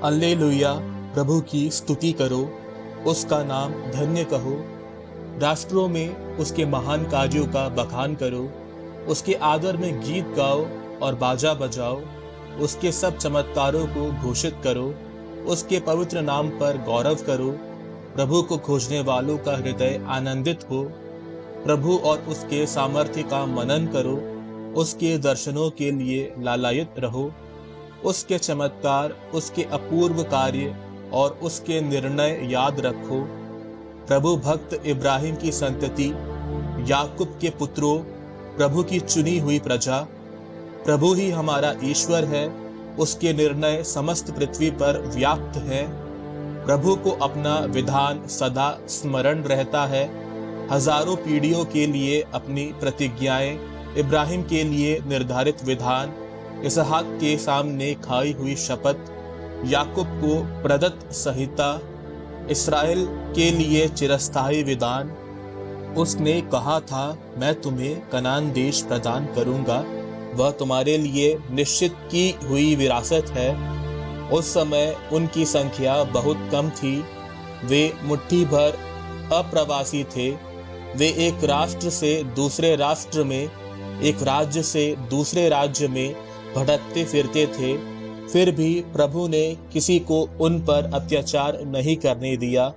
Hallelujah. प्रभु की स्तुति करो, उसका नाम धन्य कहो। राष्ट्रों में उसके महान कार्यों का बखान करो, उसके आदर में गीत गाओ और बाजा बजाओ। उसके सब चमत्कारों को घोषित करो, उसके पवित्र नाम पर गौरव करो। प्रभु को खोजने वालों का हृदय आनंदित हो। प्रभु और उसके सामर्थ्य का मनन करो, उसके दर्शनों के लिए लालायित रहो। उसके चमत्कार, उसके अपूर्व कार्य और उसके निर्णय याद रखो। प्रभु भक्त इब्राहिम की संतति, याकूब के पुत्रों, प्रभु की चुनी हुई प्रजा। प्रभु ही हमारा ईश्वर है, उसके निर्णय समस्त पृथ्वी पर व्याप्त है। प्रभु को अपना विधान सदा स्मरण रहता है। हजारों पीढ़ियों के लिए अपनी प्रतिज्ञाएं, इब्राहिम के लिए निर्धारित विधान, इसहाक के सामने खाई हुई शपथ, याकूब को प्रदत्त संहिता, इस्राएल के लिए चिरस्थायी विधान। उसने कहा था, मैं तुम्हें कनान देश प्रदान करूंगा, वह तुम्हारे लिए निश्चित की हुई विरासत है। उस समय उनकी संख्या बहुत कम थी, वे मुट्ठी भर अप्रवासी थे। वे एक राष्ट्र से दूसरे राष्ट्र में, एक राज्य से दूसरे राज्य में भटकते फिरते थे। फिर भी प्रभु ने किसी को उन पर अत्याचार नहीं करने दिया।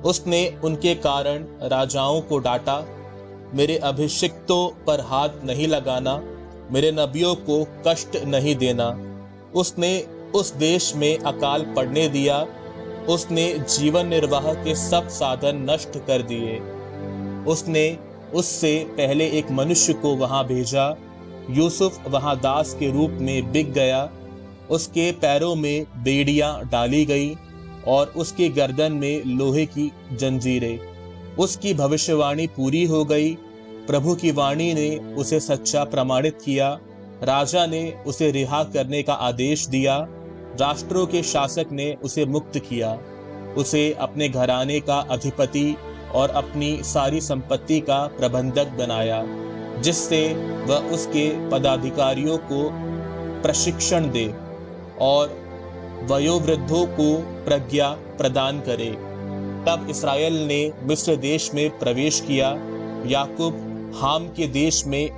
उसने उनके कारण राजाओं को डांटा। मेरे अभिषिक्तों पर हाथ नहीं लगाना, मेरे नबियों को कष्ट नहीं देना। उसने उस देश में अकाल पड़ने दिया। उसने जीवन निर्वाह के सब साधन नष्ट कर दिए। उसने उससे पहले एक मनुष्य को वहां भेजा। यूसुफ वहां दास के रूप में बिक गया। उसके पैरों में बेड़ियां डाली गई और उसकी गर्दन में लोहे की जंजीरें। उसकी भविष्यवाणी पूरी हो गई। प्रभु की वाणी ने उसे सच्चा प्रमाणित किया। राजा ने उसे रिहा करने का आदेश दिया। राष्ट्रों के शासक ने उसे मुक्त किया। उसे अपने घराने का अधिपति और अपनी सारी संपत्ति का प्रबंधक बनाया, जिससे वह उसके पदाधिकारियों को प्रशिक्षण दे और वयोवृद्धों को प्रज्ञा प्रदान करे। तब इस्राएल ने मिस्र देश में प्रवेश किया। याकूब हाम के देश में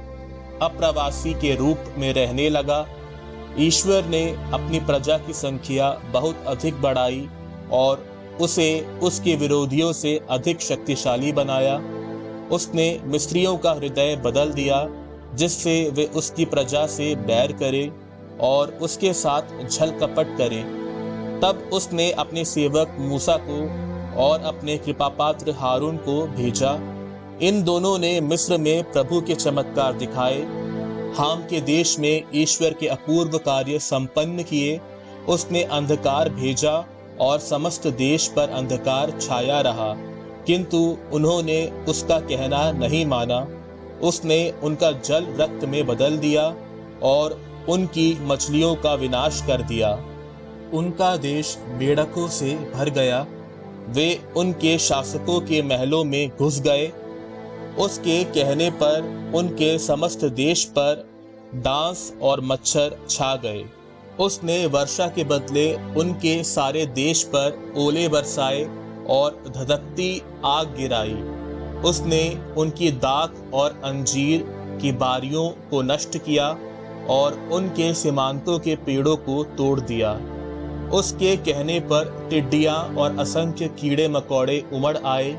अप्रवासी के रूप में रहने लगा। ईश्वर ने अपनी प्रजा की संख्या बहुत अधिक बढ़ाई और उसे उसके विरोधियों से अधिक शक्तिशाली बनाया। उसने मिस्रियों का हृदय बदल दिया, जिससे वे उसकी प्रजा से बैर करें और उसके साथ छल कपट करें। तब उसने अपने सेवक मूसा को और अपने कृपापात्र हारून को भेजा। इन दोनों ने मिस्र में प्रभु के चमत्कार दिखाए, हाम के देश में ईश्वर के अपूर्व कार्य संपन्न किए। उसने अंधकार भेजा और समस्त देश पर अंधकार छाया रहा, किंतु उन्होंने उसका कहना नहीं माना। उसने उनका जल रक्त में बदल दिया और उनकी मछलियों का विनाश कर दिया। उनका देश बेड़कों से भर गया। वे उनके शासकों के महलों में घुस गए। उसके कहने पर उनके समस्त देश पर डांस और मच्छर छा गए। उसने वर्षा के बदले उनके सारे देश पर ओले बरसाए और धधकती आग गिराई। उसने उनकी दाख और अंजीर की बारियों को नष्ट किया और उनके सीमांतों के पेड़ों को तोड़ दिया। उसके कहने पर टिड्डियां और असंख्य कीड़े मकोड़े उमड़ आए।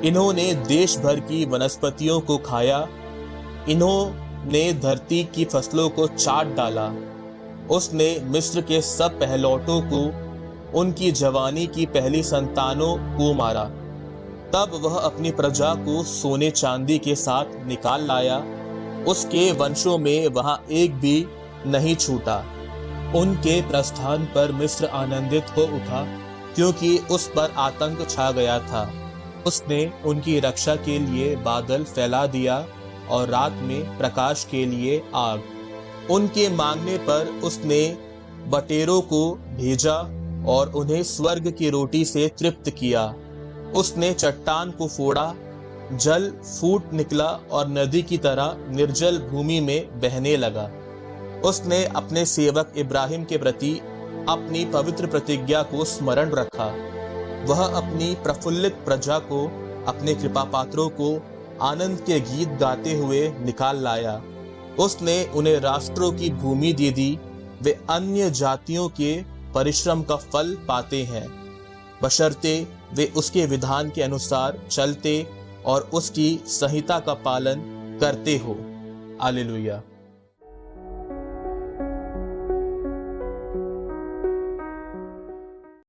इन्होंने देश भर की वनस्पतियों को खाया। इन्होंने धरती की फसलों को चाट डाला। उसने मिस्र के सब पहलौठों को, उनकी जवानी की पहली संतानों को मारा। तब वह अपनी प्रजा को सोने चांदी के साथ निकाल लाया। उसके वंशों में वहां एक भी नहीं छूटा। उनके प्रस्थान पर मिस्र आनंदित हो उठा, क्योंकि उस पर आतंक छा गया था। उसने उनकी रक्षा के लिए बादल फैला दिया और रात में प्रकाश के लिए आग। उनके मांगने पर उसने बटेरों को भेजा और उन्हें स्वर्ग की रोटी से तृप्त किया। उसने चट्टान को फोड़ा, जल फूट निकला और नदी की तरह निर्जल भूमि में बहने लगा। उसने अपने सेवक इब्राहिम के प्रति अपनी पवित्र प्रतिज्ञा को स्मरण रखा। वह अपनी प्रफुल्लित प्रजा को, अपने कृपा पात्रों को आनंद के गीत गाते हुए निकाल लाया। उसने उन्हें राष्ट्रों की भूमि दे दी। वे अन्य जातियों के परिश्रम का फल पाते हैं, बशर्ते वे उसके विधान के अनुसार चलते और उसकी संहिता का पालन करते हो। हालेलुया।